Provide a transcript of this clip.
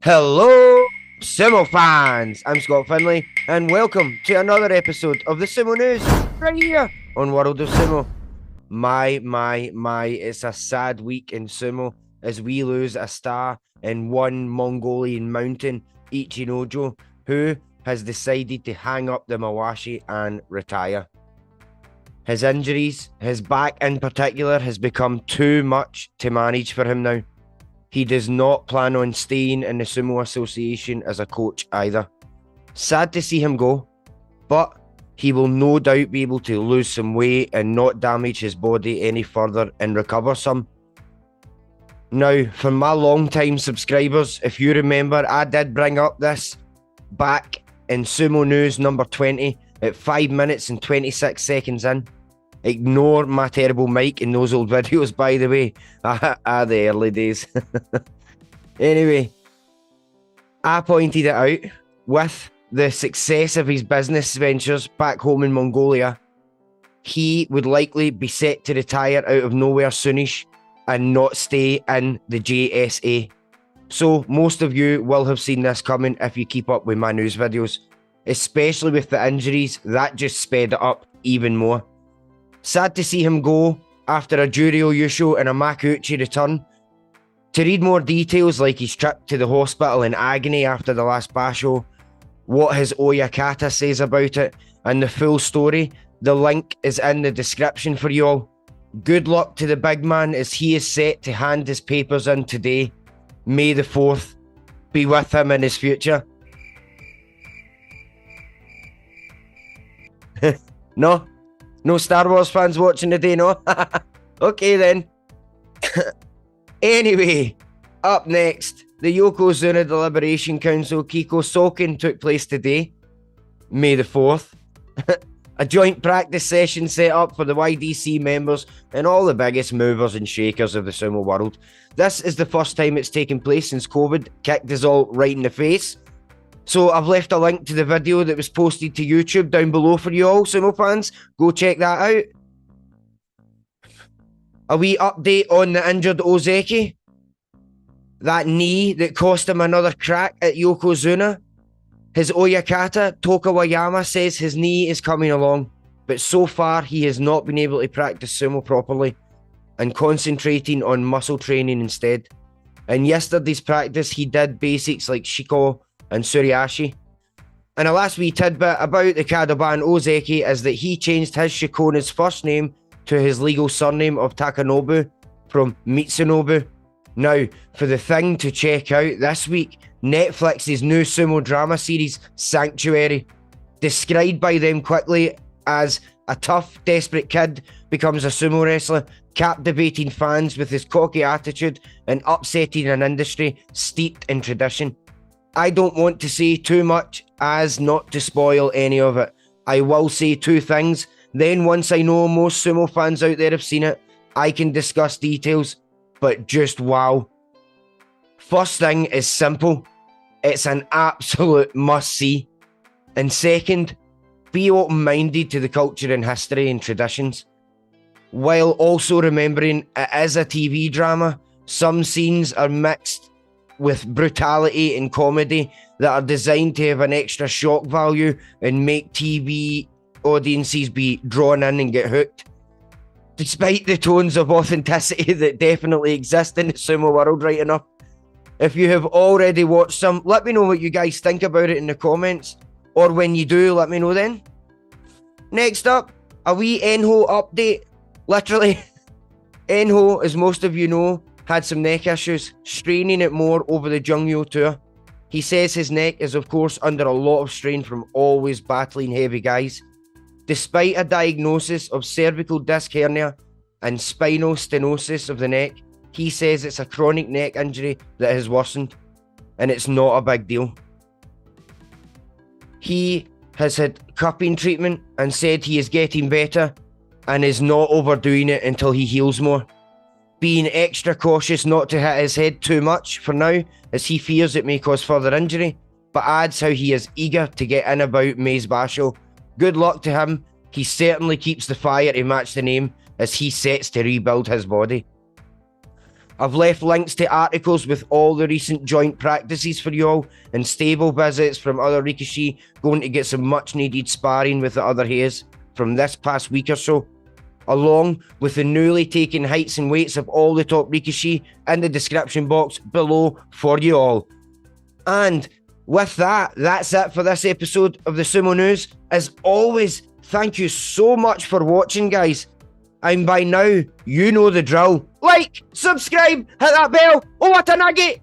Hello, Sumo fans! I'm Scott Finlay, and welcome to another episode of the Sumo News, right here on World of Sumo. My, it's a sad week in Sumo as we lose a star in one Mongolian mountain, Ichinojo, who has decided to hang up the Mawashi and retire. His injuries, his back in particular, has become too much to manage for him now. He does not plan on staying in the Sumo Association as a coach either. Sad to see him go, but he will no doubt be able to lose some weight and not damage his body any further and recover some. Now, for my long-time subscribers, if you remember, I did bring up this back in Sumo News number 20 at 5 minutes and 26 seconds in. Ignore my terrible mic in those old videos, by the way. The early days. Anyway, I pointed it out. With the success of his business ventures back home in Mongolia, he would likely be set to retire out of nowhere soonish and not stay in the JSA. So most of you will have seen this coming if you keep up with my news videos. Especially with the injuries, that just sped it up even more. Sad to see him go after a Juryo Yusho and a Makuuchi return. To read more details like his trip to the hospital in agony after the last basho, what his Oyakata says about it, and the full story, the link is in the description for you all. Good luck to the big man as he is set to hand his papers in today. May the 4th be with him in his future. No Star Wars fans watching today, no? Okay then. Anyway, up next, the Yokozuna Deliberation Council Keikosoken took place today, May the 4th. A joint practice session set up for the YDC members and all the biggest movers and shakers of the sumo world. This is the first time it's taken place since COVID kicked us all right in the face. So I've left a link to the video that was posted to YouTube down below for you all, Sumo fans. Go check that out. A wee update on the injured Ozeki. That knee that cost him another crack at Yokozuna. His Oyakata, Tokawayama, says his knee is coming along, but so far he has not been able to practice sumo properly and concentrating on muscle training instead. In yesterday's practice, he did basics like Shiko and Suriashi. And a last wee tidbit about the Kadoban Ozeki is that he changed his Shikona's first name to his legal surname of Takanobu from Mitsunobu. Now, for the thing to check out this week, Netflix's new sumo drama series, Sanctuary, described by them quickly as a tough, desperate kid becomes a sumo wrestler, captivating fans with his cocky attitude and upsetting an industry steeped in tradition. I don't want to say too much as not to spoil any of it. I will say two things, then once I know most sumo fans out there have seen it, I can discuss details, but just wow. First thing is simple, it's an absolute must-see. And second, be open-minded to the culture and history and traditions. While also remembering it is a TV drama, some scenes are mixed with brutality and comedy that are designed to have an extra shock value and make TV audiences be drawn in and get hooked. Despite the tones of authenticity that definitely exist in the sumo world right enough. If you have already watched some, let me know what you guys think about it in the comments. Or when you do, let me know then. Next up, a wee Enho update. Literally, Enho, as most of you know, had some neck issues, straining it more over the Jungyo tour. He says his neck is of course under a lot of strain from always battling heavy guys. Despite a diagnosis of cervical disc hernia and spinal stenosis of the neck, he says it's a chronic neck injury that has worsened, and it's not a big deal. He has had cupping treatment and said he is getting better and is not overdoing it until he heals more. Being extra cautious not to hit his head too much for now, as he fears it may cause further injury, but adds how he is eager to get in about Mei's basho. Good luck to him. He certainly keeps the fire to match the name as he sets to rebuild his body. I've left links to articles with all the recent joint practices for you all, and stable visits from other Rikishi, going to get some much needed sparring with the other Heias from this past week or so, along with the newly taken heights and weights of all the top Rikishi in the description box below for you all. And with that, that's it for this episode of the Sumo News. As always, thank you so much for watching, guys. And by now, you know the drill. Like, subscribe, hit that bell. Owatanagi!